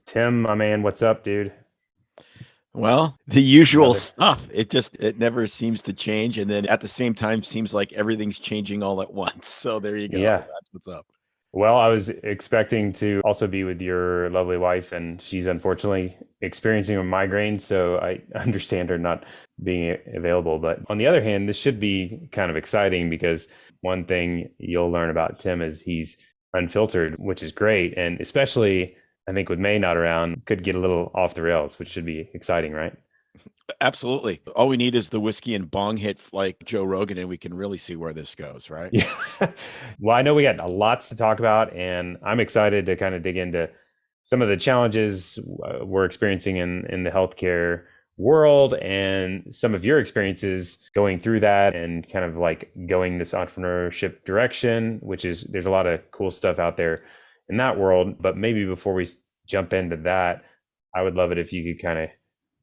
Tim, my man, what's up, dude? Well, the usual Another. stuff. It never seems to change, and then at the same time seems like everything's changing all at once. So there you go. Yeah. That's what's up. Well, I was expecting to also be with your lovely wife, and she's unfortunately experiencing a migraine, so I understand her not being available. But on the other hand, this should be kind of exciting because one thing you'll learn about Tim is he's unfiltered, which is great. And especially, I think with May not around, could get a little off the rails, which should be exciting, right? Absolutely. All we need is the whiskey and bong hit like Joe Rogan, and we can really see where this goes, right? Yeah. Well, I know we got lots to talk about, and I'm excited to kind of dig into some of the challenges we're experiencing in the healthcare world and some of your experiences going through that and kind of like going this entrepreneurship direction, which is there's a lot of cool stuff out there in that world. But maybe before we jump into that, I would love it if you could kind of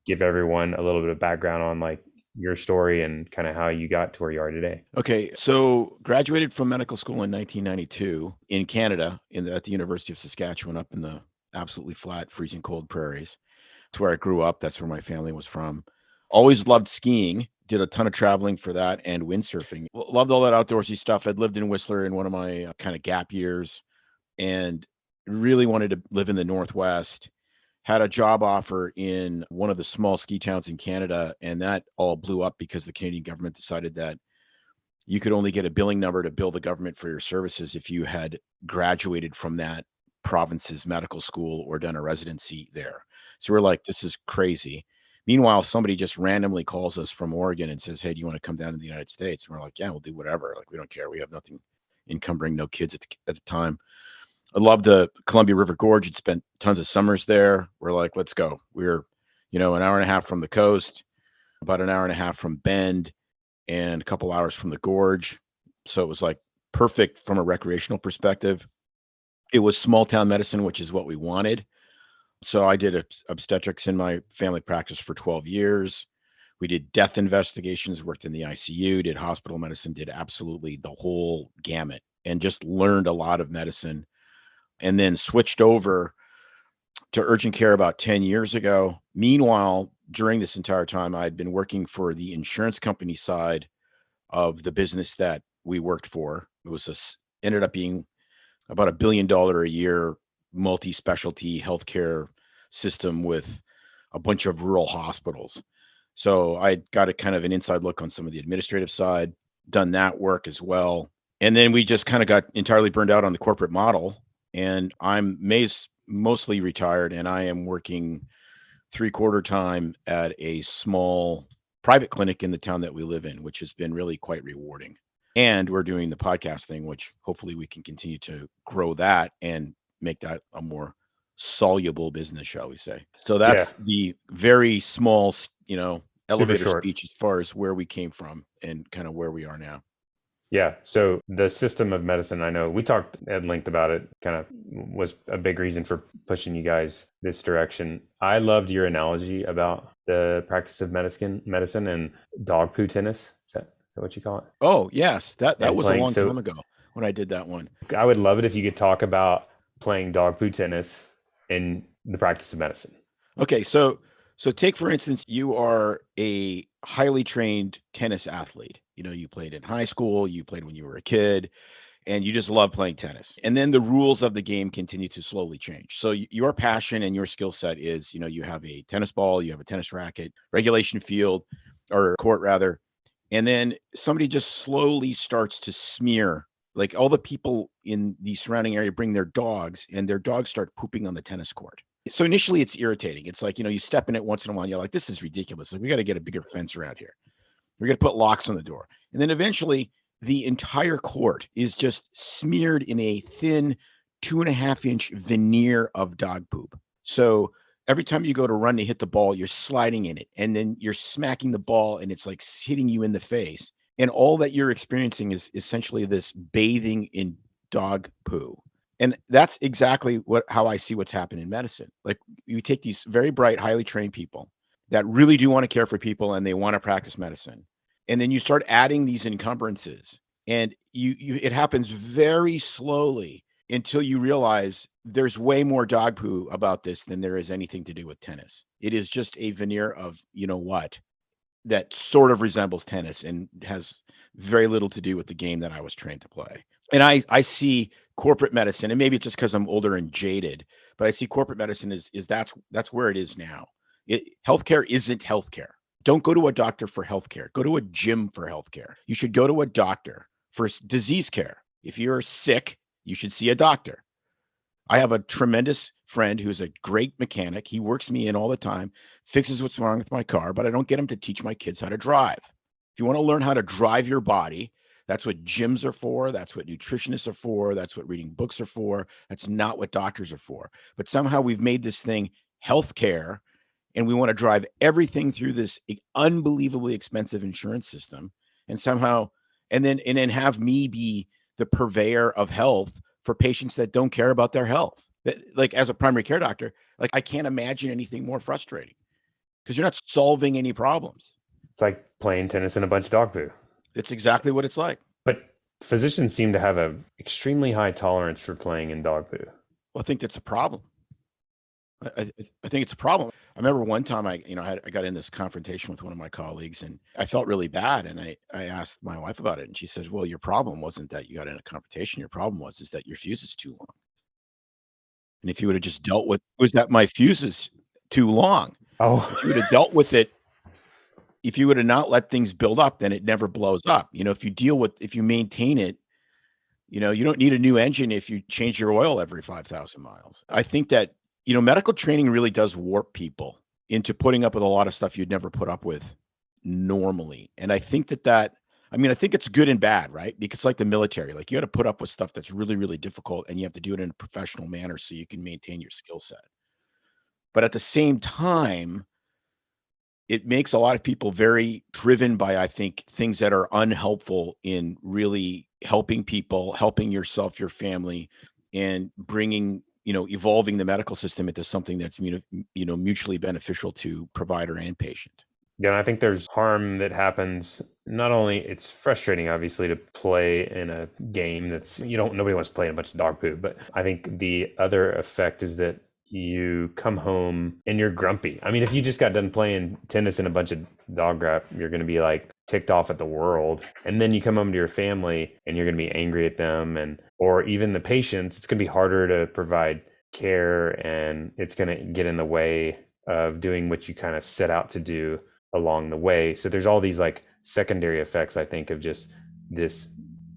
give everyone a little bit of background on like your story and kind of how you got to where you are today. Okay, so graduated from medical school in 1992 in Canada, at the University of Saskatchewan, up in the absolutely flat, freezing cold prairies. It's where I grew up. That's where my family was from. Always loved skiing. Did a ton of traveling for that and windsurfing. Loved all that outdoorsy stuff. I'd lived in Whistler in one of my kind of gap years and really wanted to live in the Northwest. Had a job offer in one of the small ski towns in Canada, and that all blew up because the Canadian government decided that you could only get a billing number to bill the government for your services if you had graduated from that province's medical school or done a residency there. So we're like, this is crazy. Meanwhile, somebody just randomly calls us from Oregon and says, hey, do you want to come down to the United States? And we're like, yeah, we'll do whatever. Like, we don't care. We have nothing encumbering, no kids at the time. I loved the Columbia River Gorge. Had spent tons of summers there. We're like, let's go. We're, an hour and a half from the coast, about an hour and a half from Bend, and a couple hours from the gorge. So it was like perfect from a recreational perspective. It was small town medicine, which is what we wanted. So I did obstetrics in my family practice for 12 years. We did death investigations, worked in the ICU, did hospital medicine, did absolutely the whole gamut, and just learned a lot of medicine. And then switched over to urgent care about 10 years ago. Meanwhile, during this entire time, I'd been working for the insurance company side of the business that we worked for. It was ended up being about $1 billion a year multi-specialty healthcare system with a bunch of rural hospitals. So I got a kind of an inside look on some of the administrative side, done that work as well. And then we just kind of got entirely burned out on the corporate model. And I'm mostly retired, and I am working 3/4 time at a small private clinic in the town that we live in, which has been really quite rewarding. And we're doing the podcast thing, which hopefully we can continue to grow that and make that a more soluble business, shall we say. So Yeah, that's the very small, super elevator short. speech as far as where we came from and kind of where we are now. Yeah. So the system of medicine, I know we talked at length about it, kind of was a big reason for pushing you guys this direction. I loved your analogy about the practice of medicine and dog poo tennis. Is that what you call it? Oh, yes, that And was a playing. long So time ago when I did that one. I would love it if you could talk about playing dog poo tennis in the practice of medicine. Okay, so take for instance, you are a highly trained tennis athlete. You played in high school, you played when you were a kid, and you just love playing tennis. And then the rules of the game continue to slowly change. So your passion and your skill set is, you have a tennis ball, you have a tennis racket, regulation field or court rather, and then somebody just slowly starts to smear. Like all the people in the surrounding area bring their dogs, and their dogs start pooping on the tennis court. So initially it's irritating. It's like, you step in it once in a while, and you're like, this is ridiculous. Like, we got to get a bigger fence around here. We're going to put locks on the door. And then eventually the entire court is just smeared in a thin 2.5-inch veneer of dog poop. So every time you go to run to hit the ball, you're sliding in it, and then you're smacking the ball and it's like hitting you in the face. And all that you're experiencing is essentially this bathing in dog poo. And that's exactly how I see what's happened in medicine. Like, you take these very bright, highly trained people that really do want to care for people and they want to practice medicine. And then you start adding these encumbrances, and it happens very slowly until you realize there's way more dog poo about this than there is anything to do with tennis. It is just a veneer of, you know what, that sort of resembles tennis and has very little to do with the game that I was trained to play. And I see corporate medicine, and maybe it's just because I'm older and jaded, but I see corporate medicine is that's where it is now. Healthcare isn't healthcare. Don't go to a doctor for healthcare. Go to a gym for healthcare. You should go to a doctor for disease care. If you're sick, you should see a doctor. I have a tremendous friend who's a great mechanic. He works me in all the time, fixes what's wrong with my car, but I don't get him to teach my kids how to drive. If you want to learn how to drive your body, that's what gyms are for. That's what nutritionists are for. That's what reading books are for. That's not what doctors are for. But somehow we've made this thing healthcare, and we want to drive everything through this unbelievably expensive insurance system, and somehow, and then have me be the purveyor of health for patients that don't care about their health. Like, as a primary care doctor, like, I can't imagine anything more frustrating, because you're not solving any problems. It's like playing tennis in a bunch of dog poo. It's exactly what it's like. But physicians seem to have an extremely high tolerance for playing in dog poo. Well, I think that's a problem. I think it's a problem. I remember one time I got in this confrontation with one of my colleagues, and I felt really bad. And I asked my wife about it, and she says, well, your problem wasn't that you got in a confrontation. Your problem was that your fuse is too long. And if you would have just dealt with, was that my fuse is too long. Oh, If you would have dealt with it, if you would have not let things build up, then it never blows up. If you maintain it, you don't need a new engine if you change your oil every 5,000 miles. I think that, medical training really does warp people into putting up with a lot of stuff you'd never put up with normally. And I think I think it's good and bad, right? Because, like the military, like, you got to put up with stuff that's really, really difficult, and you have to do it in a professional manner so you can maintain your skill set. But at the same time, it makes a lot of people very driven by, I think, things that are unhelpful in really helping people, helping yourself, your family, and bringing, evolving the medical system into something that's, mutually beneficial to provider and patient. Yeah, and I think there's harm that happens. Not only it's frustrating, obviously, to play in a game that's nobody wants to play in a bunch of dog poo, but I think the other effect is that you come home and you're grumpy. I mean, if you just got done playing tennis in a bunch of dog crap, you're going to be like ticked off at the world. And then you come home to your family and you're going to be angry at them, or even the patients. It's going to be harder to provide care, and it's going to get in the way of doing what you kind of set out to do along the way. So there's all these like secondary effects, I think, of just this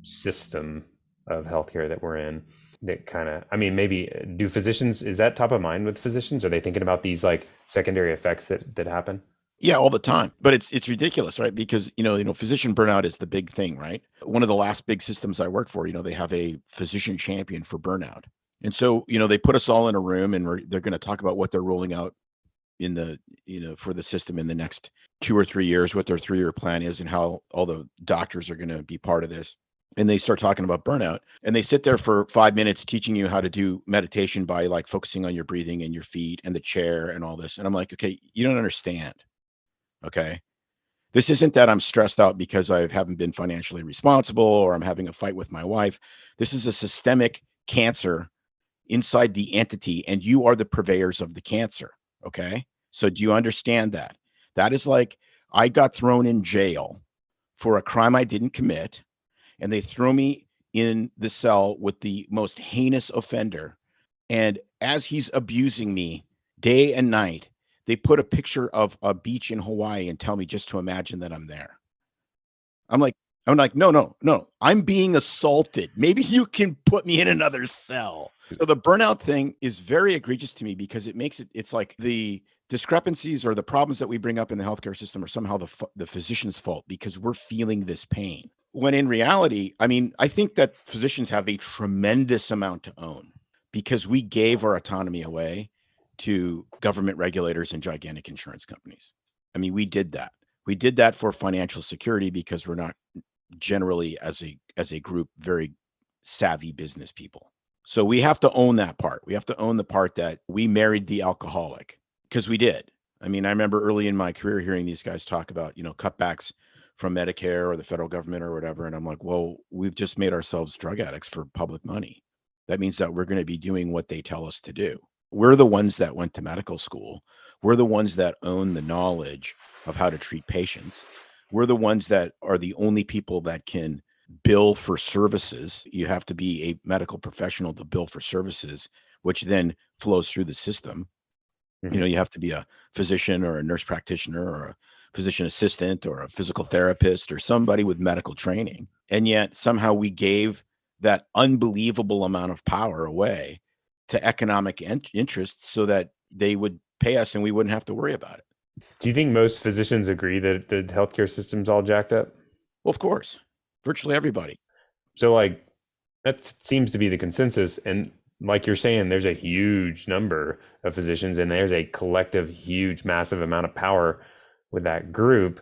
system of healthcare that we're in. That kind of, maybe do physicians, is that top of mind with physicians? Are they thinking about these like secondary effects that happen? Yeah, all the time. But it's ridiculous, right? Because, physician burnout is the big thing, right? One of the last big systems I worked for, they have a physician champion for burnout. And so, they put us all in a room, and they're going to talk about what they're rolling out in the, for the system in the next 2 or 3 years, what their 3-year plan is, and how all the doctors are going to be part of this. And they start talking about burnout, and they sit there for 5 minutes teaching you how to do meditation by, like, focusing on your breathing and your feet and the chair and all this. And I'm like, okay, you don't understand. Okay. This isn't that I'm stressed out because I haven't been financially responsible, or I'm having a fight with my wife. This is a systemic cancer inside the entity, and you are the purveyors of the cancer. Okay. So do you understand that? That is like, I got thrown in jail for a crime I didn't commit, and they throw me in the cell with the most heinous offender. And as he's abusing me day and night, they put a picture of a beach in Hawaii and tell me just to imagine that I'm there. I'm like, no. I'm being assaulted. Maybe you can put me in another cell. So the burnout thing is very egregious to me, because it's like the discrepancies or the problems that we bring up in the healthcare system are somehow the physician's fault, because we're feeling this pain. When in reality, I think that physicians have a tremendous amount to own, because we gave our autonomy away to government regulators and gigantic insurance companies. We did that. We did that for financial security, because we're not generally, as a group, very savvy business people. So we have to own that part. We have to own the part that we married the alcoholic, because we did. I remember early in my career hearing these guys talk about, cutbacks from Medicare or the federal government or whatever. And I'm like, well, we've just made ourselves drug addicts for public money. That means that we're going to be doing what they tell us to do. We're the ones that went to medical school. We're the ones that own the knowledge of how to treat patients. We're the ones that are the only people that can bill for services. You have to be a medical professional to bill for services, which then flows through the system. Hmm. You have to be a physician or a nurse practitioner or a physician assistant or a physical therapist or somebody with medical training. And yet somehow we gave that unbelievable amount of power away to economic interests so that they would pay us and we wouldn't have to worry about it. Do you think most physicians agree that the healthcare system's all jacked up? Well, of course, virtually everybody. So like that seems to be the consensus. And like you're saying, there's a huge number of physicians and there's a collective, huge, massive amount of power with that group.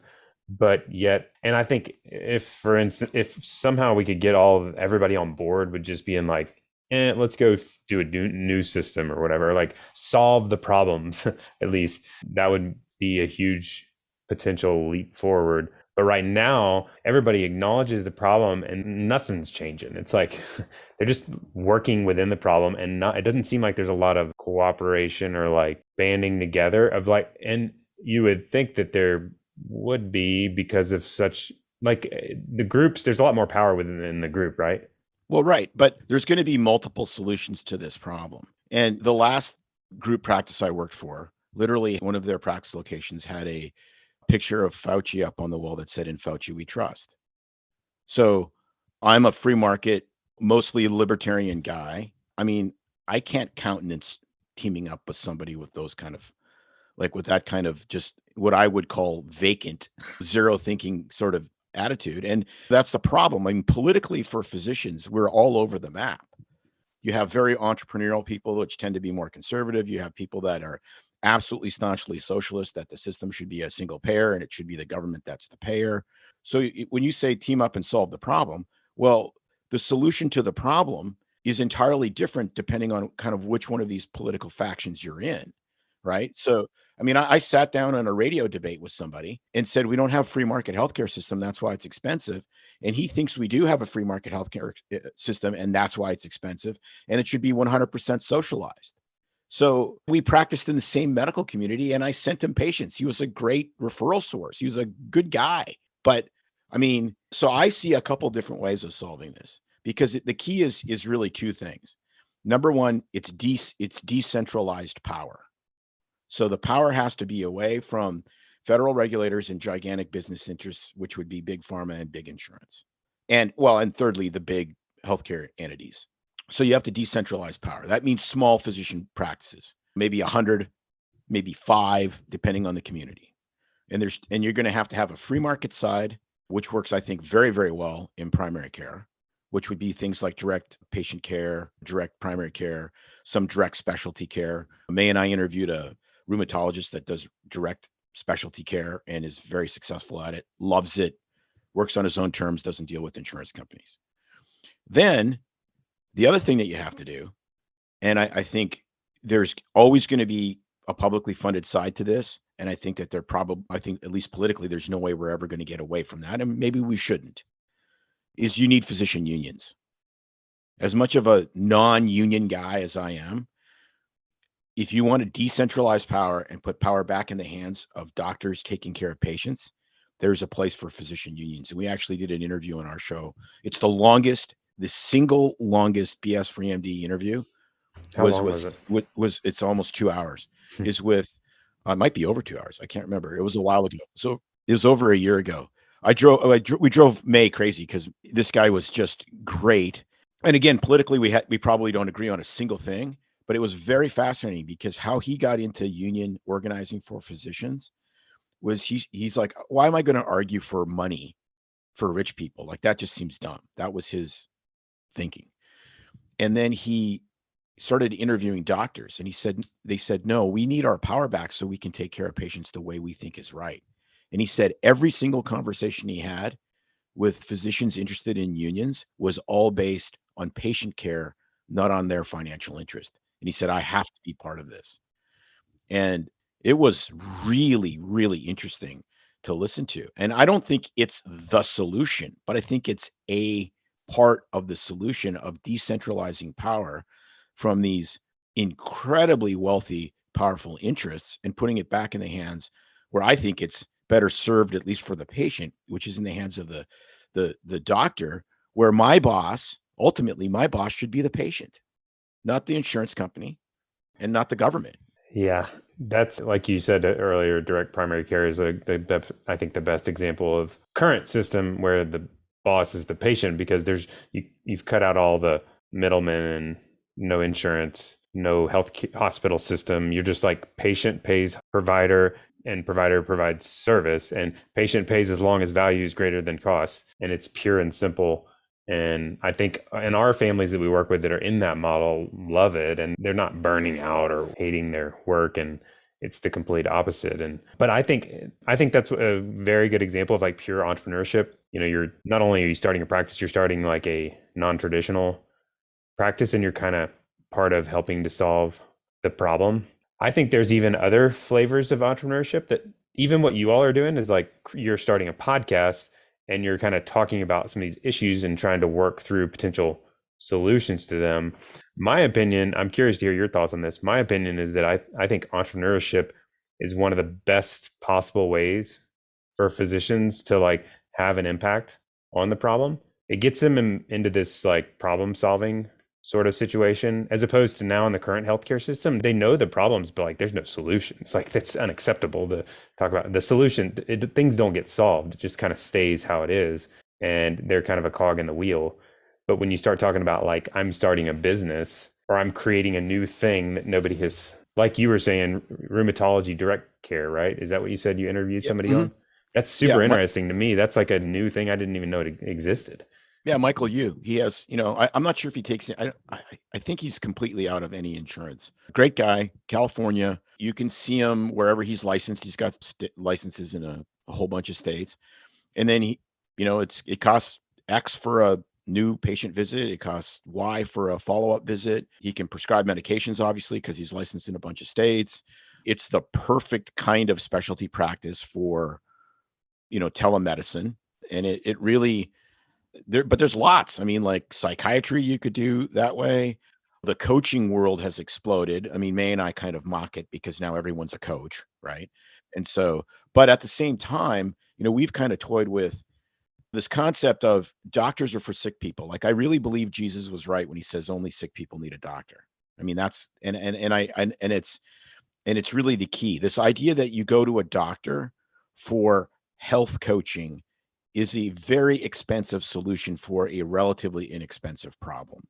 But yet, and I think if, for instance, if somehow we could get everybody on board with just being like, let's go do a new system or whatever, like solve the problems, at least that would be a huge potential leap forward. But right now, everybody acknowledges the problem and nothing's changing. It's like they're just working within the problem and not, it doesn't seem like there's a lot of cooperation or like banding together of like, and you would think that there would be because of such like the groups, there's a lot more power within the group, right? Well, right. But there's going to be multiple solutions to this problem. And the last group practice I worked for, literally one of their practice locations had a picture of Fauci up on the wall that said, "In Fauci we trust." So I'm a free market, mostly libertarian guy. I mean, I can't countenance teaming up with somebody with those kind of like with that kind of just what I would call vacant, zero thinking sort of attitude. And that's the problem. I mean, politically for physicians, we're all over the map. You have very entrepreneurial people, which tend to be more conservative. You have people that are absolutely staunchly socialist, that the system should be a single payer and it should be the government that's the payer. So when you say team up and solve the problem, well, the solution to the problem is entirely different depending on kind of which one of these political factions you're in, right? So, I mean, I sat down on a radio debate with somebody and said, we don't have free market healthcare system. That's why it's expensive. And he thinks we do have a free market healthcare system, and that's why it's expensive. And it should be 100% socialized. So we practiced in the same medical community, and I sent him patients. He was a great referral source. He was a good guy. But I mean, so I see a couple different ways of solving this because the key is really two things. Number one, it's decentralized power. So the power has to be away from federal regulators and gigantic business interests, which would be big pharma and big insurance. And well, and thirdly, the big healthcare entities. So you have to decentralize power. That means small physician practices, maybe 100, maybe 5, depending on the community. And you're going to have a free market side, which works, I think, very, very well in primary care, which would be things like direct patient care, direct primary care, some direct specialty care. May and I interviewed a rheumatologist that does direct specialty care and is very successful at it, loves it, works on his own terms, doesn't deal with insurance companies. Then the other thing that you have to do, and I think there's always going to be a publicly funded side to this. And I think that I think at least politically, there's no way we're ever going to get away from that. And maybe we shouldn't, is you need physician unions. As much of a non-union guy as I am, if you want to decentralize power and put power back in the hands of doctors taking care of patients, there's a place for physician unions. And we actually did an interview on our show. It's the single longest BS Free MD interview How long was it? was it's almost 2 hours. Is with it might be over 2 hours. I can't remember. It was a while ago. So it was over a year ago. We drove May crazy because this guy was just great. And again, politically, we probably don't agree on a single thing, but it was very fascinating because how he got into union organizing for physicians was he's like, why am I going to argue for money for rich people? Like that just seems dumb. That was his thinking. And then he started interviewing doctors and they said, no, we need our power back so we can take care of patients the way we think is right. And he said every single conversation he had with physicians interested in unions was all based on patient care, not on their financial interest. And he said, I have to be part of this. And it was really, really interesting to listen to. And I don't think it's the solution, but I think it's a part of the solution of decentralizing power from these incredibly wealthy, powerful interests and putting it back in the hands where I think it's better served, at least for the patient, which is in the hands of the doctor, where ultimately my boss should be the patient, not the insurance company and not the government. Yeah, that's like you said earlier. Direct primary care is I think the best example of current system where the boss is the patient because you've cut out all the middlemen and no insurance, no hospital system. You're just like patient pays provider and provider provides service, and patient pays as long as value is greater than cost, and it's pure and simple. And I think in our families that we work with that are in that model love it, and they're not burning out or hating their work, and it's the complete opposite. And but I think that's a very good example of like pure entrepreneurship. You're not only are you starting a practice, you're starting like a non-traditional practice, and you're kind of part of helping to solve the problem. I think there's even other flavors of entrepreneurship that even what you all are doing is like you're starting a podcast and you're kind of talking about some of these issues and trying to work through potential solutions to them. My opinion, I'm curious to hear your thoughts on this. My opinion is that I think entrepreneurship is one of the best possible ways for physicians to like have an impact on the problem. It gets them into this like problem solving sort of situation, as opposed to now in the current healthcare system, they know the problems, but like there's no solutions. Like that's unacceptable to talk about the solution. Things don't get solved. It just kind of stays how it is. And they're kind of a cog in the wheel. But when you start talking about like, I'm starting a business or I'm creating a new thing that nobody has, like you were saying, rheumatology direct care, right? Is that what you said you interviewed Yeah. somebody Mm-hmm. on? That's Yeah. super interesting to me. That's like a new thing. I didn't even know it existed. Yeah, Michael Yu. He has, I'm not sure if he takes it. I think he's completely out of any insurance. Great guy, California. You can see him wherever he's licensed. He's got licenses in a whole bunch of states. And then it costs X for a new patient visit. It costs Y for a follow-up visit. He can prescribe medications, obviously, because he's licensed in a bunch of states. It's the perfect kind of specialty practice for, telemedicine. And it really, but there's lots. I mean, like psychiatry, you could do that way. The coaching world has exploded. I mean, May and I kind of mock it because now everyone's a coach, right? And so, but at the same time, we've kind of toyed with this concept of doctors are for sick people. Like I really believe Jesus was right when he says only sick people need a doctor. I mean, that's and it's really the key. This idea that you go to a doctor for health coaching is a very expensive solution for a relatively inexpensive problem.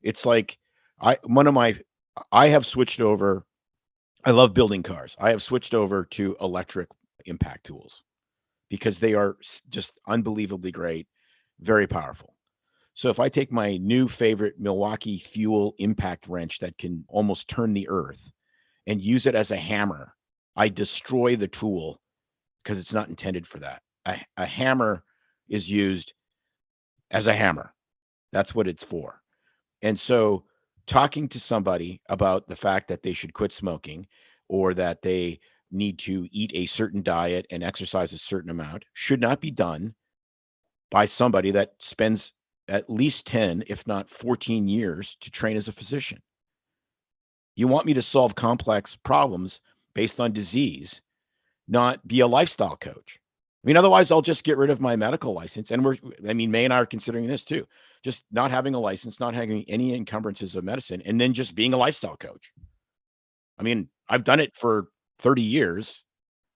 It's like I have switched over. I love building cars. I have switched over to electric impact tools because they are just unbelievably great, very powerful. So if I take my new favorite Milwaukee fuel impact wrench that can almost turn the earth and use it as a hammer, I destroy the tool because it's not intended for that. A hammer is used as a hammer. That's what it's for. And so talking to somebody about the fact that they should quit smoking or that they need to eat a certain diet and exercise a certain amount should not be done by somebody that spends at least 10, if not 14 years to train as a physician. You want me to solve complex problems based on disease, not be a lifestyle coach. I mean, otherwise I'll just get rid of my medical license. And May and I are considering this too. Just not having a license, not having any encumbrances of medicine, and then just being a lifestyle coach. I mean, I've done it for 30 years.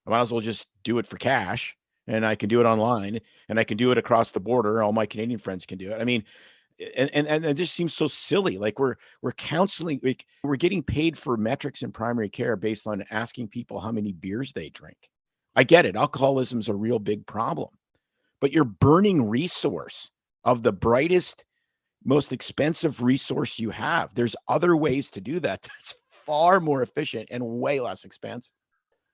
I might as well just do it for cash, and I can do it online, and I can do it across the border. All my Canadian friends can do it. I mean, and it just seems so silly. Like we're counseling, we're getting paid for metrics in primary care based on asking people how many beers they drink. I get it. Alcoholism's a real big problem, but you're burning resource of the brightest, most expensive resource you have. There's other ways to do that. That's far more efficient and way less expensive.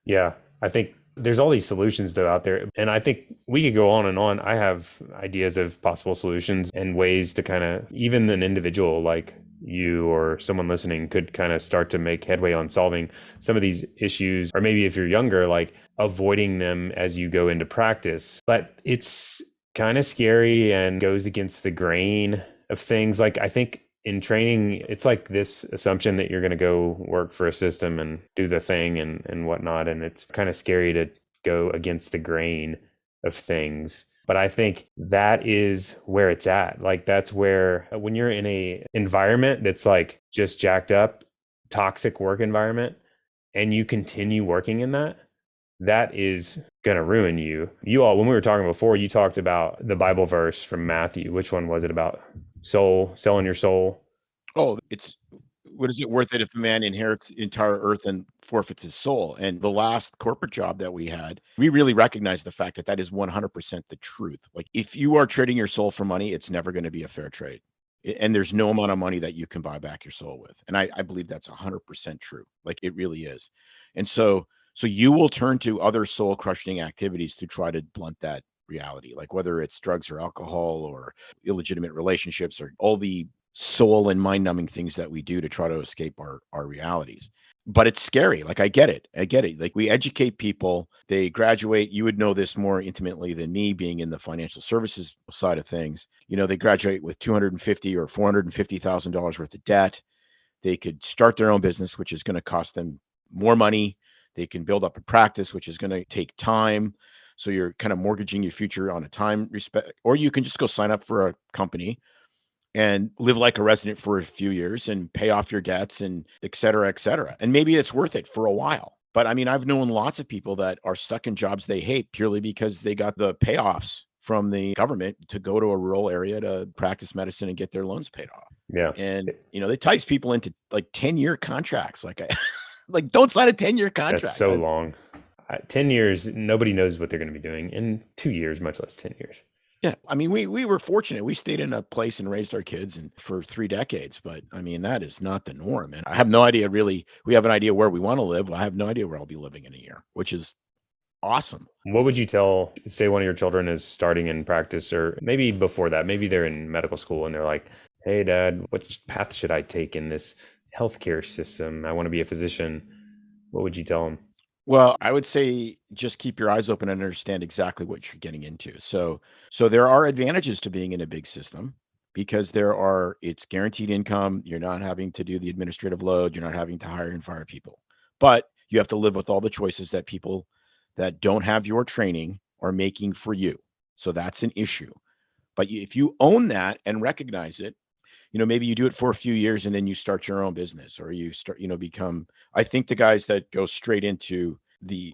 Yeah, I think there's all these solutions though out there, and I think we could go on and on. I have ideas of possible solutions and ways to kind of even an individual like you or someone listening could kind of start to make headway on solving some of these issues, or maybe if you're younger, like avoiding them as you go into practice. But kind of scary and goes against the grain of things. Like, I think in training, it's like this assumption that you're going to go work for a system and do the thing and whatnot. And it's kind of scary to go against the grain of things. But I think that is where it's at. Like, that's where when you're in a environment that's like just jacked up, toxic work environment, and you continue working in that, that is going to ruin you. You all, when we were talking before, you talked about the Bible verse from Matthew. Which one was it about? Soul, selling your soul. Oh, it's what is it worth it if a man inherits the entire earth and forfeits his soul? And the last corporate job that we had, we really recognized the fact that that is 100% the truth. Like, if you are trading your soul for money, it's never going to be a fair trade. And there's no amount of money that you can buy back your soul with. And I believe that's 100% true. Like, it really is. And so you will turn to other soul crushing activities to try to blunt that reality, like whether it's drugs or alcohol or illegitimate relationships or all the soul and mind numbing things that we do to try to escape our realities. But it's scary. Like, I get it. Like, we educate people, they graduate. You would know this more intimately than me, being in the financial services side of things. They graduate with 250 or $450,000 worth of debt. They could start their own business, which is going to cost them more money. They can build up a practice, which is going to take time. So you're kind of mortgaging your future on a time respect, or you can just go sign up for a company and live like a resident for a few years and pay off your debts and et cetera, et cetera. And maybe it's worth it for a while. But I mean, I've known lots of people that are stuck in jobs they hate purely because they got the payoffs from the government to go to a rural area to practice medicine and get their loans paid off. Yeah. And, they ties people into like 10-year contracts. Like, like, don't sign a 10-year That's contract. so long. 10 years, nobody knows what they're going to be doing. In 2 years, much less 10 years. Yeah, I mean, we were fortunate. We stayed in a place and raised our kids and for 3 decades, but I mean, that is not the norm. And I have no idea really. We have an idea where we want to live. I have no idea where I'll be living in a year, which is awesome. What would you tell, say one of your children is starting in practice, or maybe before that, maybe they're in medical school and they're like, hey, Dad, what path should I take in this healthcare system? I want to be a physician. What would you tell them? Well, I would say just keep your eyes open and understand exactly what you're getting into. So there are advantages to being in a big system because it's guaranteed income. You're not having to do the administrative load. You're not having to hire and fire people. But you have to live with all the choices that people that don't have your training are making for you. So that's an issue. But if you own that and recognize it, maybe you do it for a few years and then you start your own business or you start, become, I think the guys that go straight into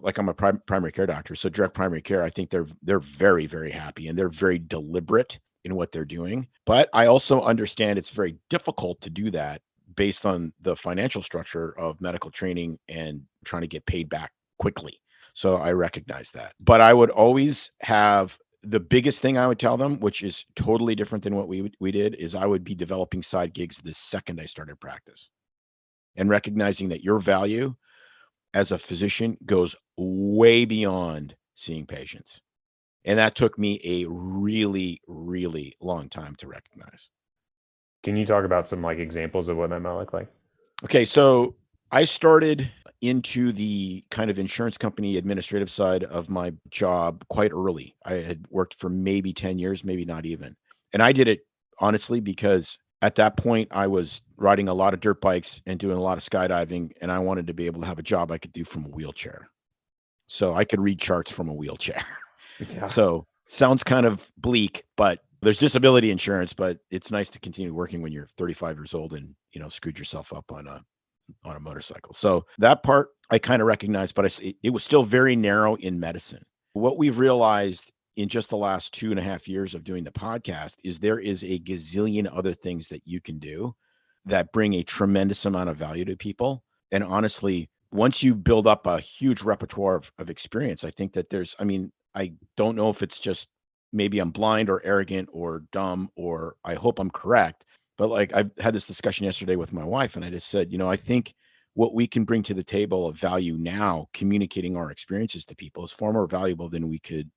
like I'm a primary care doctor. So direct primary care, I think they're very, very happy and they're very deliberate in what they're doing. But I also understand it's very difficult to do that based on the financial structure of medical training and trying to get paid back quickly. So I recognize that. But I would always have the biggest thing I would tell them, which is totally different than what we did, is I would be developing side gigs the second I started practice and recognizing that your value as a physician goes way beyond seeing patients. And that took me a really, really long time to recognize. Can you talk about some like examples of what that might look like? Okay, so I started into the kind of insurance company administrative side of my job quite early. I had worked for maybe 10 years, maybe not even. And I did it honestly because at that point I was riding a lot of dirt bikes and doing a lot of skydiving, and I wanted to be able to have a job I could do from a wheelchair. So I could read charts from a wheelchair. Yeah. So sounds kind of bleak, but there's disability insurance, but it's nice to continue working when you're 35 years old and, screwed yourself up on a motorcycle. So that part I kind of recognized, but it was still very narrow in medicine. What we've realized in just the last 2.5 years of doing the podcast is there is a gazillion other things that you can do that bring a tremendous amount of value to people. And honestly, once you build up a huge repertoire of experience, I think that I don't know if it's just maybe I'm blind or arrogant or dumb, or I hope I'm correct. But like, I've had this discussion yesterday with my wife, and I just said, I think what we can bring to the table of value now, communicating our experiences to people, is far more valuable than we could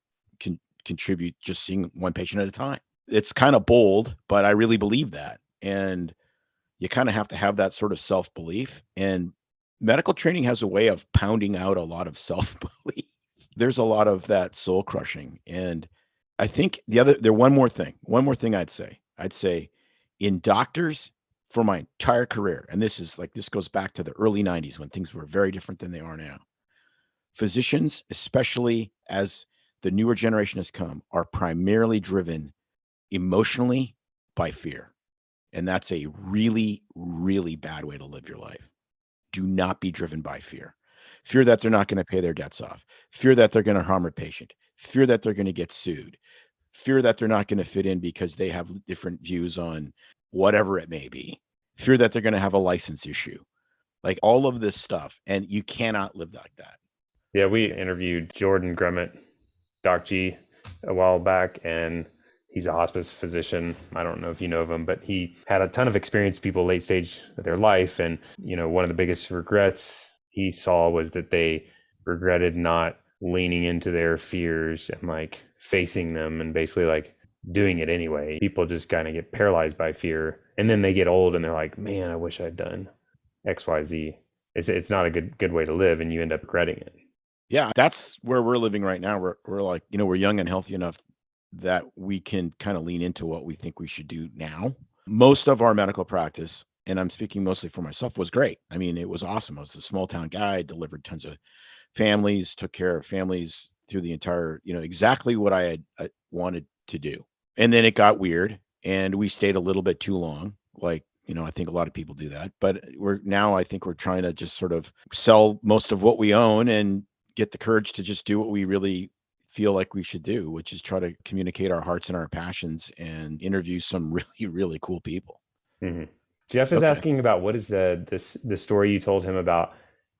contribute just seeing one patient at a time. It's kind of bold, but I really believe that. And you kind of have to have that sort of self-belief. And medical training has a way of pounding out a lot of self-belief. There's a lot of that soul crushing. And I think one more thing I'd say in doctors for my entire career, and this goes back to the early 90s when things were very different than they are now. Physicians, especially as the newer generation has come, are primarily driven emotionally by fear. And that's a really, really bad way to live your life. Do not be driven by fear. Fear that they're not going to pay their debts off, fear that they're going to harm a patient, fear that they're going to get sued, fear that they're not going to fit in because they have different views on whatever it may be, fear that they're going to have a license issue, like all of this stuff. And you cannot live like that. Yeah, we interviewed Jordan Grummett, Doc G, a while back, and he's a hospice physician. I don't know if you know of him, but he had a ton of experience people late stage of their life. And, one of the biggest regrets he saw was that they regretted not leaning into their fears and like facing them and basically like doing it anyway. People just kind of get paralyzed by fear. And then they get old and they're like, man, I wish I'd done XYZ. It's not a good way to live, and you end up regretting it. Yeah, that's where we're living right now. We're like, we're young and healthy enough that we can kind of lean into what we think we should do now. Most of our medical practice, and I'm speaking mostly for myself, was great. I mean, it was awesome. I was a small town guy, delivered tons of families, took care of families through the entire, exactly what I had wanted to do. And then it got weird and we stayed a little bit too long. Like, I think a lot of people do that, but I think we're trying to just sort of sell most of what we own and get the courage to just do what we really feel like we should do, which is try to communicate our hearts and our passions and interview some really, really cool people. Mm-hmm. Jeff is Okay. asking about what is the story you told him about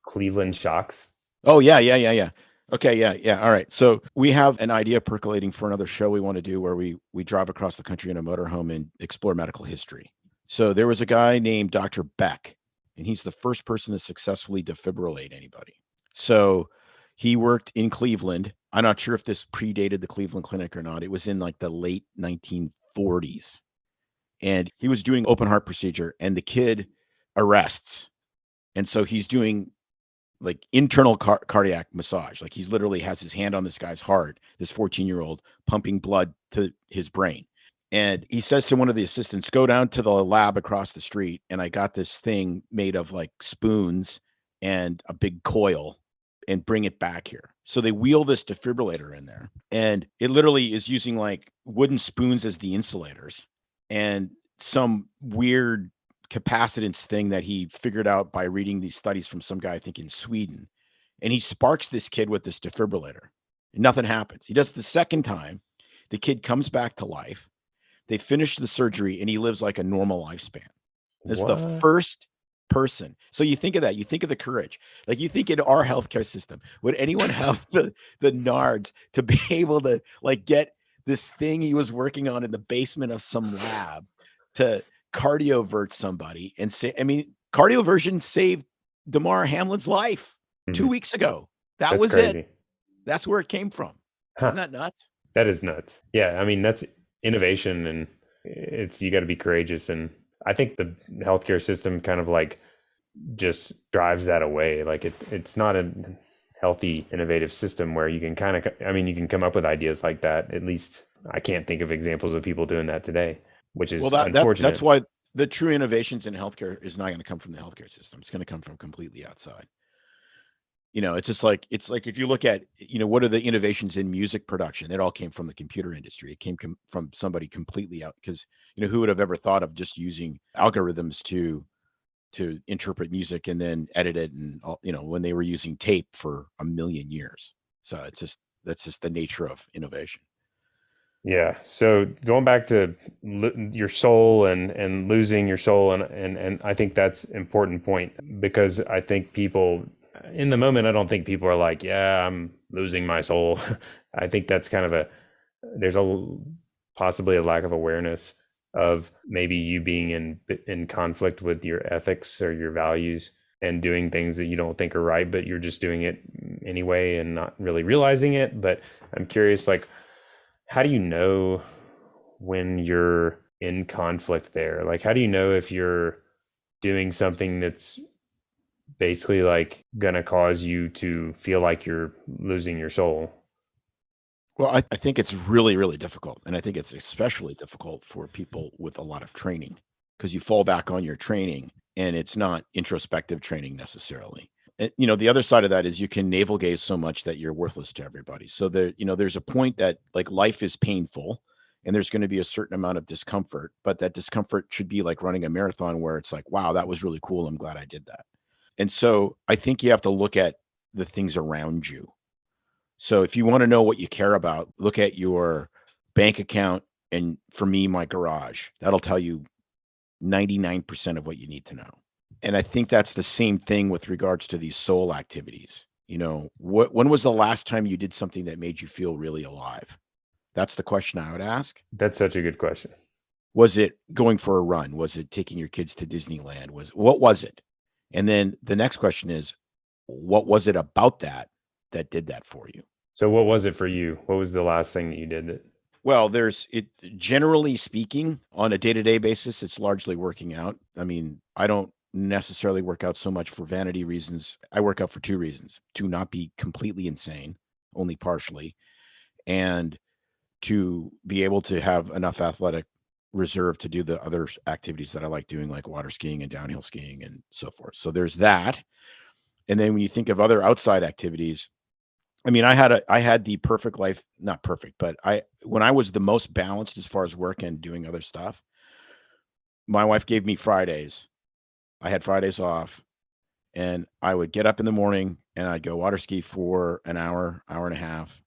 Cleveland Shocks? Oh, yeah, yeah, yeah, yeah. Okay, yeah, yeah. All right. So we have an idea percolating for another show we want to do where we drive across the country in a motorhome and explore medical history. So there was a guy named Dr. Beck, and he's the first person to successfully defibrillate anybody. So he worked in Cleveland. I'm not sure if this predated the Cleveland Clinic or not. It was in like the late 1940s. And he was doing open heart procedure, and the kid arrests. And so he's doing like internal cardiac massage. Like he's literally has his hand on this guy's heart, this 14-year-old, pumping blood to his brain. And he says to one of the assistants, go down to the lab across the street. And I got this thing made of like spoons and a big coil and bring it back here. So they wheel this defibrillator in there and it literally is using like wooden spoons as the insulators and some weird capacitance thing that he figured out by reading these studies from some guy, I think in Sweden. And he sparks this kid with this defibrillator. And nothing happens. He does it the second time. The kid comes back to life. They finish the surgery and he lives like a normal lifespan. This is the What? first person. So you think of that, you think of the courage. Like you think in our healthcare system, would anyone have the nards to be able to like get this thing he was working on in the basement of some lab to cardiovert somebody and say, I mean, cardioversion saved Damar Hamlin's life Mhm. 2 weeks ago. That That's was it. crazy. That's where it came from. Huh. Isn't that nuts? That is nuts. Yeah, I mean that's innovation, and you got to be courageous. And I think the healthcare system kind of like just drives that away. Like it's not a healthy, innovative system where you can kind of, I mean, you can come up with ideas like that. At least I can't think of examples of people doing that today, which Well, is that's unfortunate. why the true innovations in healthcare is not going to come from the healthcare system. It's going to come from completely outside. It's just like if you look at what are the innovations in music production? It all came from the computer industry. It came from somebody completely out because who would have ever thought of just using algorithms to interpret music and then edit it and all, when they were using tape for a million years. So that's just the nature of innovation. Yeah. So going back to your soul and losing your soul, and I think that's important point, because I think people in the moment, I don't think people are like, yeah, I'm losing my soul. I think that's kind of there's possibly a lack of awareness of maybe you being in conflict with your ethics or your values and doing things that you don't think are right, but you're just doing it anyway and not really realizing it. But I'm curious, like, how do you know when you're in conflict there? Like, how do you know if you're doing something that's basically like gonna cause you to feel like you're losing your soul? Well, I think it's really, really difficult. And I think it's especially difficult for people with a lot of training because you fall back on your training and it's not introspective training necessarily. And, the other side of that is you can navel gaze so much that you're worthless to everybody. So there's a point that like life is painful and there's going to be a certain amount of discomfort, but that discomfort should be like running a marathon where it's like, wow, that was really cool. I'm glad I did that. And so I think you have to look at the things around you. So if you want to know what you care about, look at your bank account and for me, my garage. That'll tell you 99% of what you need to know. And I think that's the same thing with regards to these soul activities. When was the last time you did something that made you feel really alive? That's the question I would ask. That's such a good question. Was it going for a run? Was it taking your kids to Disneyland? What was it? And then the next question is, what was it about that did that for you? So what was it for you? What was the last thing that you did that? Well, generally speaking, on a day-to-day basis, it's largely working out. I mean, I don't necessarily work out so much for vanity reasons. I work out for two reasons: to not be completely insane, only partially, and to be able to have enough athletic reserve to do the other activities that I like doing, like water skiing and downhill skiing and so forth. So there's that. And then when you think of other outside activities, I mean, I had the perfect life, not perfect, but when I was the most balanced as far as work and doing other stuff, my wife gave me Fridays. I had Fridays off and I would get up in the morning and I'd go water ski for an hour, hour and a half.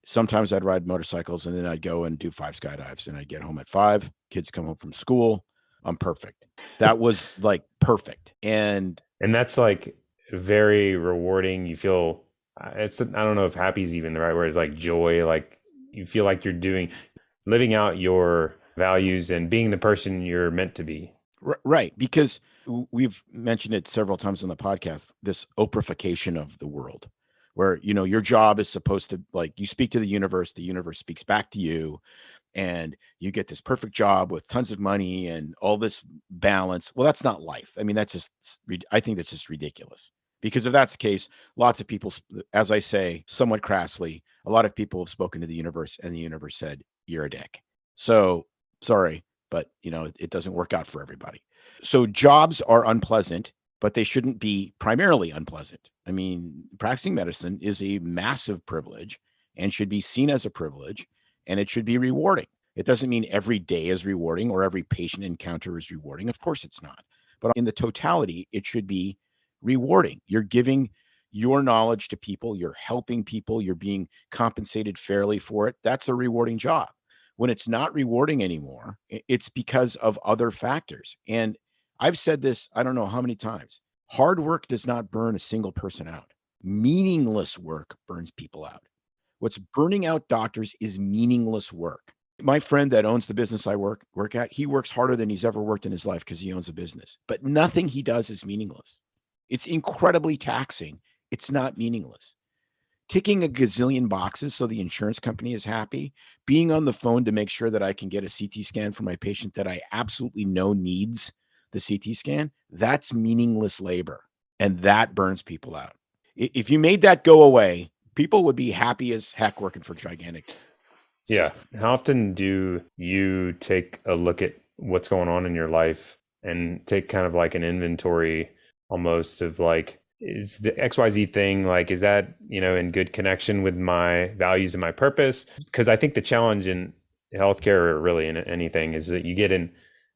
Sometimes I'd ride motorcycles and then I'd go and do 5 skydives and I'd get home at 5. Kids come home from school. I'm perfect. That was like perfect. And that's like very rewarding. You feel it's I don't know if happy is even the right word. It's like joy. Like you feel like you're living out your values and being the person you're meant to be. Right, because we've mentioned it several times on the podcast, this Oprahfication of the world, where your job is supposed to, like, you speak to the universe speaks back to you, and you get this perfect job with tons of money and all this balance. Well, that's not life. I mean, I think that's just ridiculous. Because if that's the case, lots of people, as I say somewhat crassly, a lot of people have spoken to the universe, and the universe said, "You're a dick." So sorry, but it doesn't work out for everybody. So jobs are unpleasant, but they shouldn't be primarily unpleasant. I mean, practicing medicine is a massive privilege and should be seen as a privilege, and it should be rewarding. It doesn't mean every day is rewarding or every patient encounter is rewarding. Of course it's not. But in the totality, it should be rewarding. You're giving your knowledge to people, you're helping people, you're being compensated fairly for it. That's a rewarding job. When it's not rewarding anymore, it's because of other factors. And I've said this, I don't know how many times. Hard work does not burn a single person out. Meaningless work burns people out. What's burning out doctors is meaningless work. My friend that owns the business I work at, he works harder than he's ever worked in his life because he owns a business. But nothing he does is meaningless. It's incredibly taxing. It's not meaningless. Ticking a gazillion boxes so the insurance company is happy, being on the phone to make sure that I can get a CT scan for my patient that I absolutely know needs the CT scan, that's meaningless labor. And that burns people out. If you made that go away, people would be happy as heck working for gigantic Yeah. system. How often do you take a look at what's going on in your life and take kind of like an inventory almost of like, is the XYZ thing, like, is that, in good connection with my values and my purpose? Because I think the challenge in healthcare or really in anything is that you get in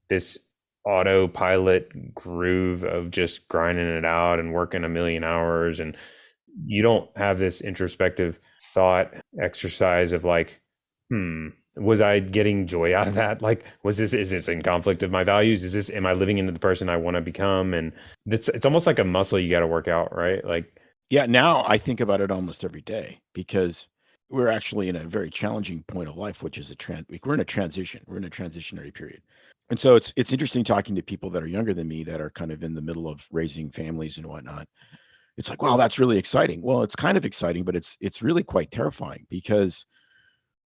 this autopilot groove of just grinding it out and working a million hours, and you don't have this introspective thought exercise of like, was I getting joy out of that? Like, is this in conflict of my values? Am I living into the person I want to become? And it's almost like a muscle you got to work out, right? Like, Yeah, now I think about it almost every day because we're actually in a very challenging point of life, which is we're in a transition. We're in a transitionary period. And so it's interesting talking to people that are younger than me that are kind of in the middle of raising families and whatnot. It's like, wow, that's really exciting. Well, it's kind of exciting, but it's really quite terrifying because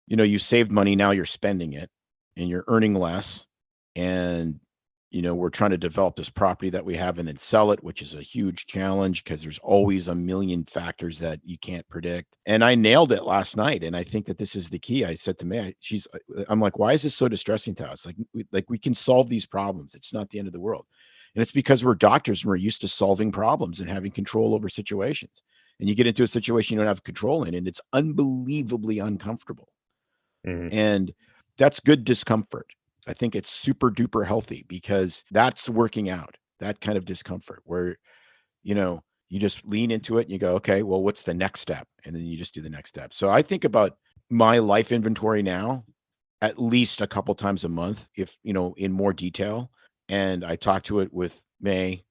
you saved money, now you're spending it and you're earning less, and We're trying to develop this property that we have and then sell it, which is a huge challenge because there's always a million factors that you can't predict. And I nailed it last night. And I think that this is the key. I said to May, I'm like, why is this so distressing to us? Like we can solve these problems. It's not the end of the world. And it's because we're doctors and we're used to solving problems and having control over situations. And you get into a situation you don't have control in, and it's unbelievably uncomfortable. Mhm. And that's good discomfort. I think it's super duper healthy because that's working out, that kind of discomfort where, you just lean into it and you go, okay, well, what's the next step? And then you just do the next step. So I think about my life inventory now at least a couple times a month, if, in more detail. And I talk to it with May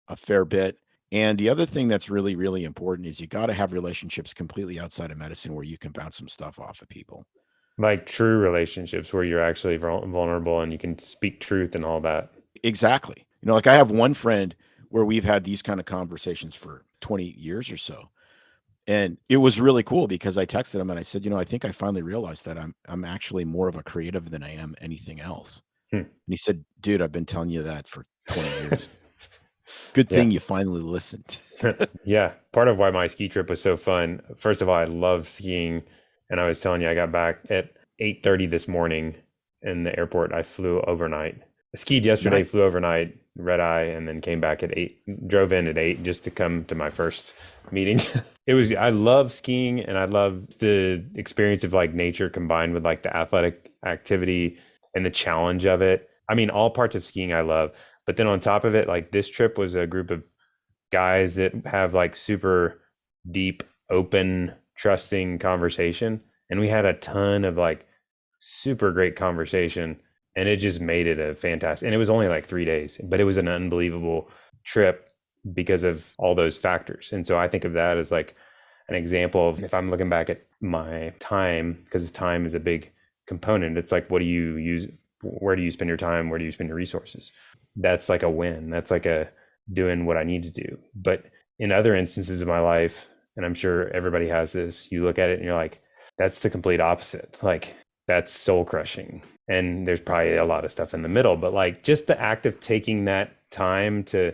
a fair bit. And the other thing that's really, really important is you got to have relationships completely outside of medicine where you can bounce some stuff off of people. Like true relationships where you're actually vulnerable and you can speak truth and all that. Exactly. Like I have one friend where we've had these kind of conversations for 20 years or so. And it was really cool because I texted him and I said, I think I finally realized that I'm actually more of a creative than I am anything else. Hmm. And he said, dude, I've been telling you that for 20 years. Good Yeah. thing you finally listened. Yeah. Part of why my ski trip was so fun. First of all, I love skiing. And I was telling you, I got back at 8:30 this morning in the airport. I flew overnight. I skied yesterday, Nice. flew overnight, red eye, and then came back at 8, drove in at 8 just to come to my first meeting. I love skiing and I love the experience of like nature combined with like the athletic activity and the challenge of it. I mean, all parts of skiing I love. But then on top of it, like this trip was a group of guys that have like super deep, open, trusting conversation. And we had a ton of like super great conversation. And it just made it a fantastic, and it was only like 3 days, but it was an unbelievable trip because of all those factors. And so I think of that as like an example of if I'm looking back at my time, because time is a big component. It's like, what do you use? Where do you spend your time? Where do you spend your resources? That's like a win. That's like a doing what I need to do. But in other instances of my life, and I'm sure everybody has this, you look at it and you're like, that's the complete opposite. Like, that's soul crushing. And there's probably a lot of stuff in the middle, but like just the act of taking that time to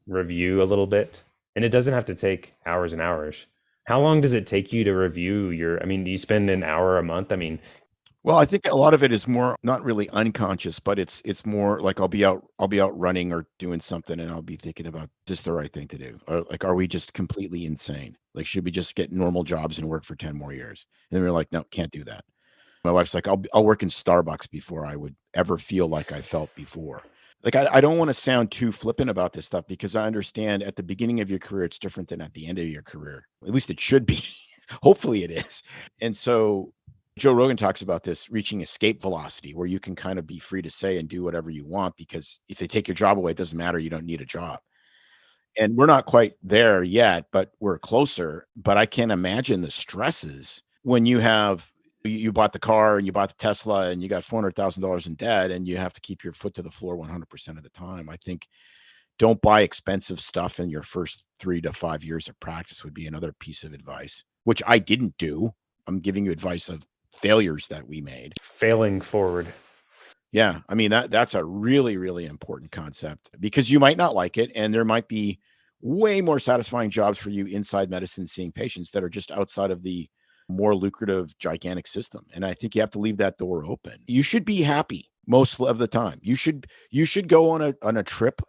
review a little bit, and it doesn't have to take hours and hours. How long does it take you to review I mean, do you spend an hour a month? I mean, Well, I think a lot of it is more not really unconscious, but it's more like I'll be out running or doing something and I'll be thinking about, is this the right thing to do? Or like, are we just completely insane? Like, should we just get normal jobs and work for 10 more years? And then we're like, no, can't do that. My wife's like, I'll work in Starbucks before I would ever feel like I felt before. Like, I don't want to sound too flippant about this stuff because I understand at the beginning of your career, it's different than at the end of your career. At least it should be. Hopefully it is. And so Joe Rogan talks about this reaching escape velocity, where you can kind of be free to say and do whatever you want because if they take your job away, it doesn't matter. You don't need a job. And we're not quite there yet, but we're closer. But I can't imagine the stresses when you bought the car and you bought the Tesla and you got $400,000 in debt and you have to keep your foot to the floor 100% of the time. I think don't buy expensive stuff in your first 3 to 5 years of practice would be another piece of advice, which I didn't do. I'm giving you advice of failures that we made. failing forward. Yeah, I mean that's a really, really important concept because you might not like it, and there might be way more satisfying jobs for you inside medicine seeing patients that are just outside of the more lucrative, gigantic system. And I think you have to leave that door open. You should be happy most of the time. You should go on a trip.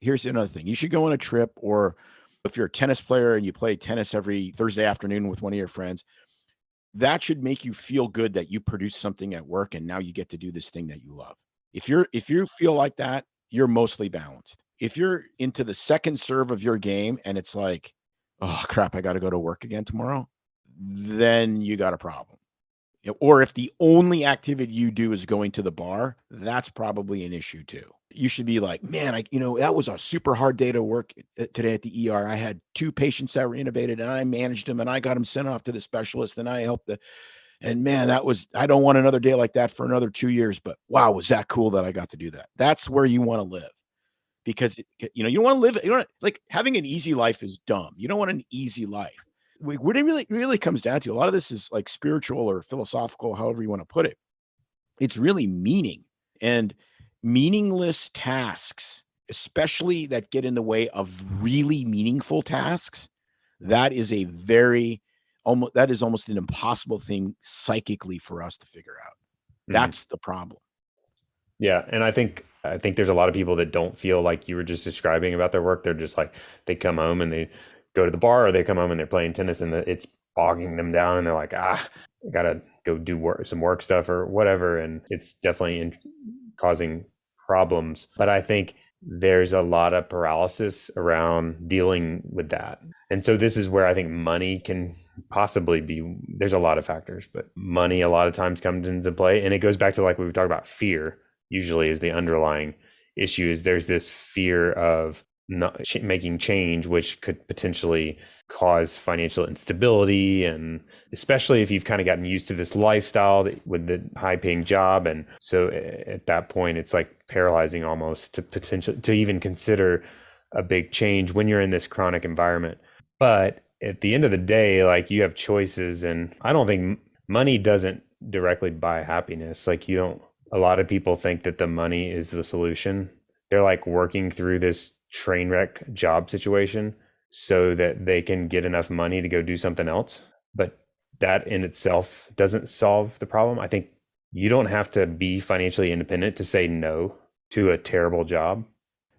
Here's another thing. You should go on a trip, or if you're a tennis player and you play tennis every Thursday afternoon with one of your friends, that should make you feel good that you produce something at work and now you get to do this thing that you love. If you feel like that, you're mostly balanced. If you're into the second serve of your game and it's like, oh crap, I got to go to work again tomorrow, then you got a problem. Or if the only activity you do is going to the bar, that's probably an issue too. You should be like, man, that was a super hard day to work today at the ER. I had 2 patients that were intubated and I managed them and I got them sent off to the specialist and I helped and man, I don't want another day like that for another 2 years, but wow, was that cool that I got to do that? That's where you want to live because, you don't want to live, like having an easy life is dumb. You don't want an easy life. What it really comes down to, a lot of this is like spiritual or philosophical, however you want to put it. It's really meaning. And meaningless tasks, especially that get in the way of really meaningful tasks, that is a very that is almost an impossible thing psychically for us to figure out. Mhm. That's the problem. Yeah, and I think there's a lot of people that don't feel like you were just describing about their work. They're just like they come home and they go to the bar, or they come home and they're playing tennis, and it's bogging them down, and they're like, I gotta go do some work stuff or whatever, and it's definitely causing problems. But I think there's a lot of paralysis around dealing with that. And so this is where I think money can possibly be. There's a lot of factors, but money a lot of times comes into play. And it goes back to, like we were talking about, fear usually is the underlying issue. Is there's this fear of not making change, which could potentially cause financial instability, and especially if you've kind of gotten used to this lifestyle with the high paying job. And so at that point it's like paralyzing almost to even consider a big change when you're in this chronic environment. But at the end of the day, like, you have choices, and I don't think money doesn't directly buy happiness. Like, you don't, a lot of people think that the money is the solution. They're like working through this train wreck job situation so that they can get enough money to go do something else. But that in itself doesn't solve the problem. I think you don't have to be financially independent to say no to a terrible job.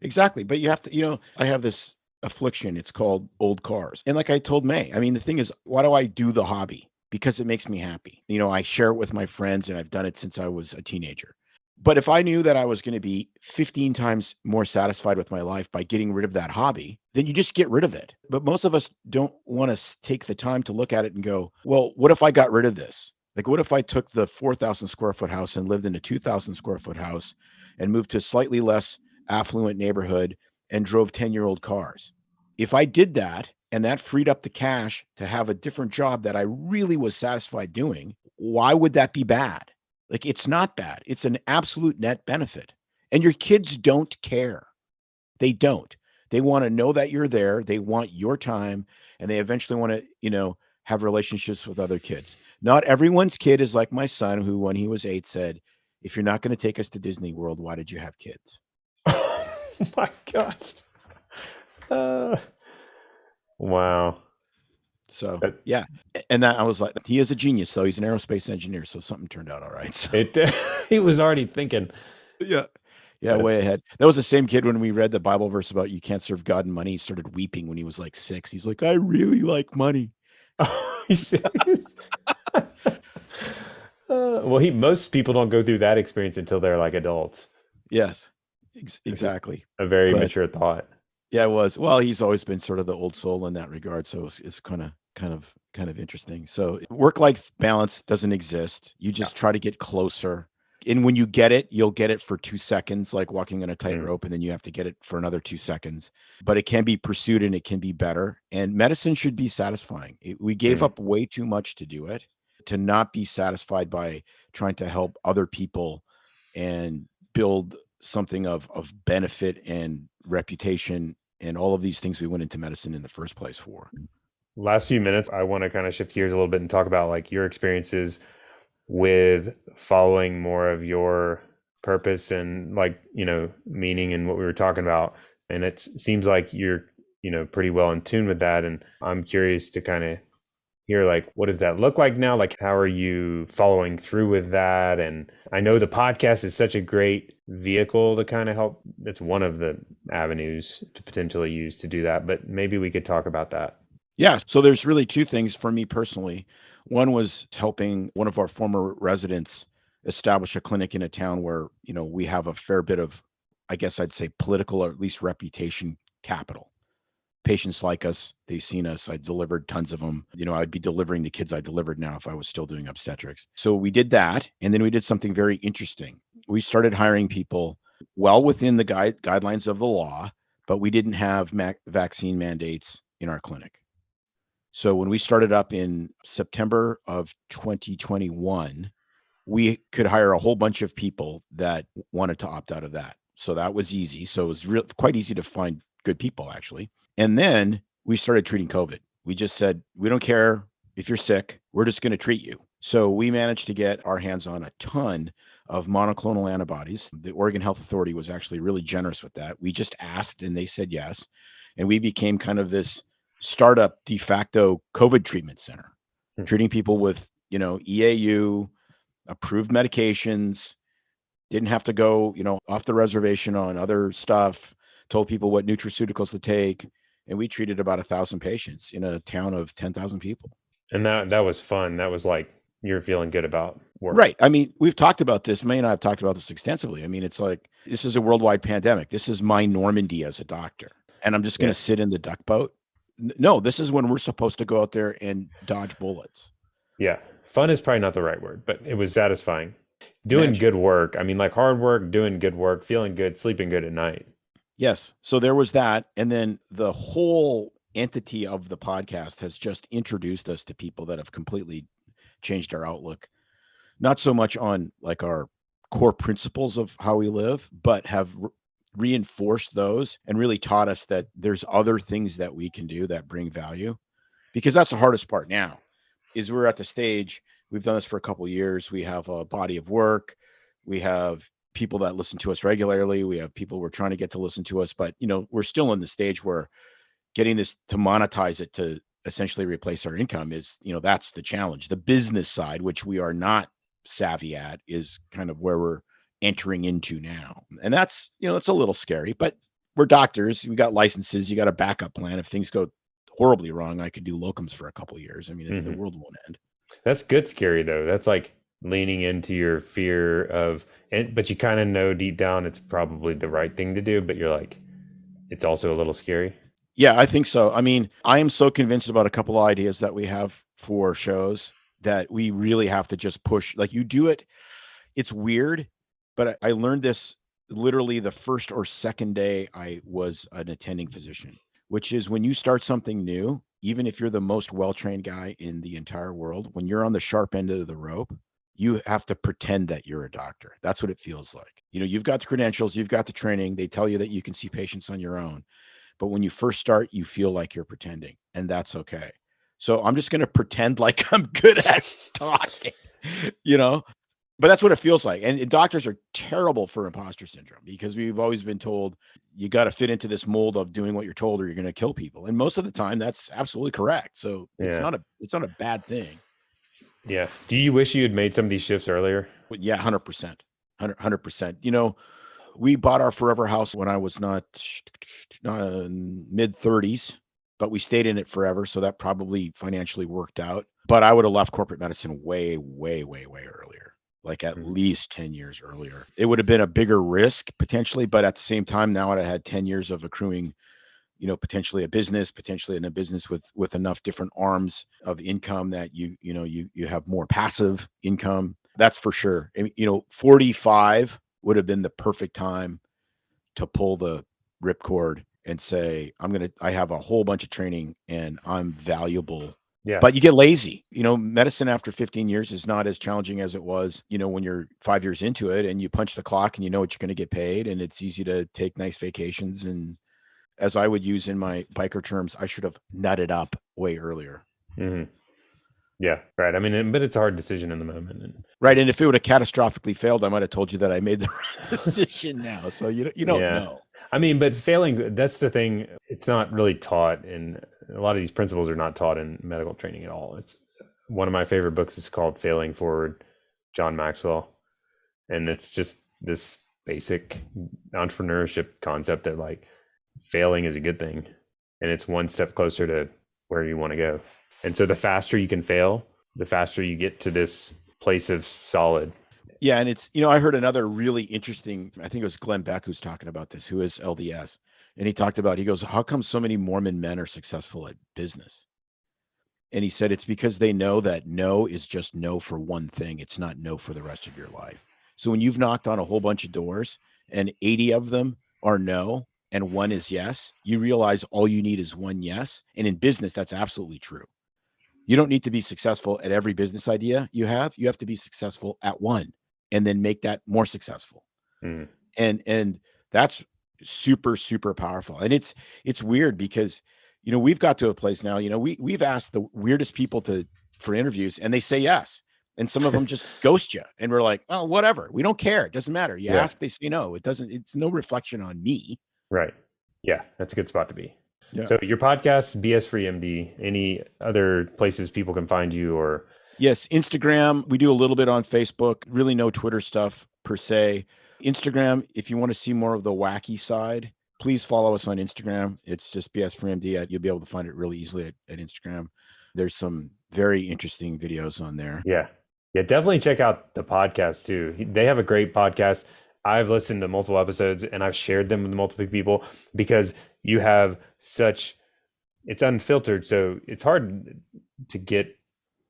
Exactly. But you have to, I have this affliction. It's called old cars. And like I told May, I mean, the thing is, why do I do the hobby? Because it makes me happy. I share it with my friends, and I've done it since I was a teenager. But if I knew that I was going to be 15 times more satisfied with my life by getting rid of that hobby, then you just get rid of it. But most of us don't want to take the time to look at it and go, well, what if I got rid of this? Like, what if I took the 4,000 square foot house and lived in a 2,000 square foot house and moved to a slightly less affluent neighborhood and drove 10-year-old cars? If I did that and that freed up the cash to have a different job that I really was satisfied doing, why would that be bad? Like, it's not bad. It's an absolute net benefit. And your kids don't care. They don't. They want to know that you're there. They want your time, and they eventually want to, have relationships with other kids. Not everyone's kid is like my son, who, when he was 8, said, "If you're not going to take us to Disney World, why did you have kids?" Oh my gosh. Uh, wow. So, That, yeah. And that, I was like, he is a genius, though. He's an aerospace engineer, so something turned out all right. So, it he was already thinking. yeah. Yeah, way That's ahead. That was the same kid when we read the Bible verse about you can't serve God and money. He started weeping when he was like 6. He's like, I really like money. oh, you serious? Well, most people don't go through that experience until they're like adults. Yes, It's exactly. a very But mature thought. yeah, it was. Well, he's always been sort of the old soul in that regard. So it's kind of interesting. So work-life balance doesn't exist. You Yeah. just try to get closer. And when you get it, you'll get it for 2 seconds, like walking on a Mm, tightrope, and then you have to get it for another 2 seconds. But it can be pursued, and it can be better. And medicine should be satisfying. We gave mm. up way too much to do it, to not be satisfied by trying to help other people and build something of benefit and reputation and all of these things we went into medicine in the first place for. Last few minutes, I want to kind of shift gears a little bit and talk about like your experiences with following more of your purpose and, like, meaning, and what we were talking about. And it seems like you're, pretty well in tune with that. And I'm curious to kind of hear, like, what does that look like now? Like, how are you following through with that? And I know the podcast is such a great vehicle to kind of help. That's one of the avenues to potentially use to do that, but maybe we could talk about that. Yeah, so there's really two things for me personally. One was helping one of our former residents establish a clinic in a town where, we have a fair bit of, I guess I'd say, political or at least reputation capital. Patients like us, they've seen us. I delivered tons of them. I'd be delivering the kids I delivered now if I was still doing obstetrics. So we did that. And then we did something very interesting. We started hiring people well within the guidelines of the law, but we didn't have vaccine mandates in our clinic. So when we started up in September of 2021, we could hire a whole bunch of people that wanted to opt out of that. So that was easy. So it was quite easy to find good people, actually. And then we started treating COVID. We just said, we don't care if you're sick. We're just going to treat you. So we managed to get our hands on a ton of monoclonal antibodies. The Oregon Health Authority was actually really generous with that. We just asked and they said yes. And we became kind of this startup de facto COVID treatment center, Hmm. treating people with, EAU, approved medications, didn't have to go, off the reservation on other stuff, told people what nutraceuticals to take. And we treated about 1,000 patients in a town of 10,000 people. And that was fun. That was like you're feeling good about work. Right. I mean, we've talked about this. May and I have talked about this extensively. I mean, it's like this is a worldwide pandemic. This is my Normandy as a doctor, and I'm just going Yeah. to sit in the duck boat. No, this is when we're supposed to go out there and dodge bullets. Yeah. Fun is probably not the right word, but it was satisfying. Doing Imagine. good work. I mean, like hard work, doing good work, feeling good, sleeping good at night. Yes. So there was that, and then the whole entity of the podcast has just introduced us to people that have completely changed our outlook. Not so much on like our core principles of how we live, but have reinforced those and really taught us that there's other things that we can do that bring value. Because that's the hardest part now is we're at the stage, we've done this for a couple of years. We have a body of work. We have people that listen to us regularly. We have people we're trying to get to listen to us, but we're still in the stage where getting this to monetize it to essentially replace our income is, that's the challenge. The business side, which we are not savvy at, is kind of where we're entering into now. And that's, it's a little scary, but we're doctors. We got licenses. You got a backup plan. If things go horribly wrong, I could do locums for a couple of years. I mean, the Hmm. world won't end. That's good scary though. That's like leaning into your fear of and but you kind of know deep down it's probably the right thing to do, but you're like it's also a little scary. Yeah, I think so. I mean, I am so convinced about a couple of ideas that we have for shows that we really have to just push. Like you do it, it's weird, but I learned this literally the first or second day I was an attending physician, which is when you start something new, even if you're the most well-trained guy in the entire world, when you're on the sharp end of the rope, you have to pretend that you're a doctor. That's what it feels like. You've got the credentials, you've got the training. They tell you that you can see patients on your own. But when you first start, you feel like you're pretending, and that's okay. So I'm just going to pretend like I'm good at talking, you know, but that's what it feels like. And doctors are terrible for imposter syndrome because we've always been told you got to fit into this mold of doing what you're told or you're going to kill people. And most of the time that's absolutely correct. So Yeah. it's not a bad thing. Yeah. Do you wish you had made some of these shifts earlier? But yeah, 100%. 100%. We bought our forever house when I was not mid 30s, but we stayed in it forever. So that probably financially worked out. But I would have left corporate medicine way, way, way, way earlier, like at Mhm. least 10 years earlier. It would have been a bigger risk potentially, but at the same time, now I had 10 years of accruing, potentially in a business with enough different arms of income that you have more passive income. That's for sure. And, 45 would have been the perfect time to pull the ripcord and say, I have a whole bunch of training and I'm valuable. Yeah. But you get lazy. Medicine after 15 years is not as challenging as it was, when you're 5 years into it and you punch the clock and you know what you're going to get paid and it's easy to take nice vacations. And as I would use in my biker terms, I should have nutted up way earlier. Hmm. Yeah. Right. I mean, but it's a hard decision in the moment. And Right. And if it's it would have catastrophically failed, I might have told you that I made the right decision now. So you don't yeah. know. I mean, but failing, that's the thing. It's not really taught in a lot of these principles are not taught in medical training at all. It's one of my favorite books is called Failing Forward, John Maxwell. And it's just this basic entrepreneurship concept that like failing is a good thing and it's one step closer to where you want to go. And so the faster you can fail, the faster you get to this place of solid. Yeah, and it's I heard another really interesting. I think it was Glenn Beck who's talking about this, who is LDS, and he goes, how come so many Mormon men are successful at business? And he said it's because they know that no is just no for one thing. It's not no for the rest of your life. So when you've knocked on a whole bunch of doors and 80 of them are no and one is yes, you realize all you need is one yes. And in business, that's absolutely true. You don't need to be successful at every business idea you have. You have to be successful at one and then make that more successful. Mm. And that's super, super powerful. And it's weird because we've got to a place now, we've asked the weirdest people for interviews and they say yes. and some of them just ghost you. And we're like, oh, whatever. We don't care. It doesn't matter. You Yeah. ask, they say no. It's no reflection on me. Right. Yeah, that's a good spot to be. Yeah. So your podcast, BS Free MD, any other places people can find you or? Yes, Instagram. We do a little bit on Facebook, really no Twitter stuff per se. Instagram, if you want to see more of the wacky side, please follow us on Instagram. It's just BS Free MD. You'll be able to find it really easily at Instagram. There's some very interesting videos on there. Yeah. Yeah, definitely check out the podcast too. They have a great podcast. I've listened to multiple episodes and I've shared them with multiple people because you have it's unfiltered. So it's hard to get,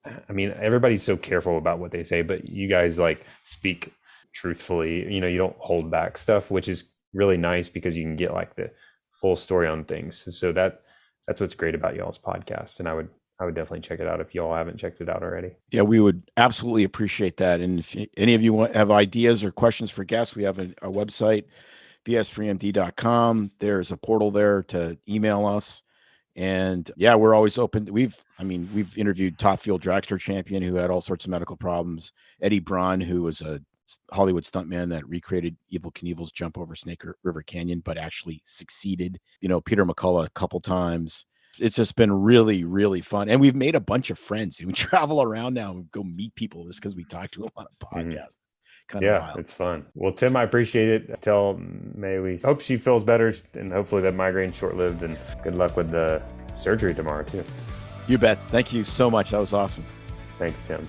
I mean, everybody's so careful about what they say, but you guys like speak truthfully, you don't hold back stuff, which is really nice because you can get like the full story on things. So that's what's great about y'all's podcast. And I would definitely check it out if y'all haven't checked it out already. Yeah, we would absolutely appreciate that. And if any of you have ideas or questions for guests, we have a website, bsfreemd.com. There's a portal there to email us. And yeah, we're always open. We've interviewed top field dragster champion who had all sorts of medical problems. Eddie Braun, who was a Hollywood stuntman that recreated Evel Knievel's jump over Snake River Canyon, but actually succeeded. Peter McCullough a couple times. It's just been really, really fun. And we've made a bunch of friends. We travel around now and go meet people just because we talk to them on a podcast. Yeah, wild. It's fun. Well, Tim, I appreciate it. Tell May we hope she feels better and hopefully that migraine's short-lived, and good luck with the surgery tomorrow too. You bet. Thank you so much. That was awesome. Thanks, Tim.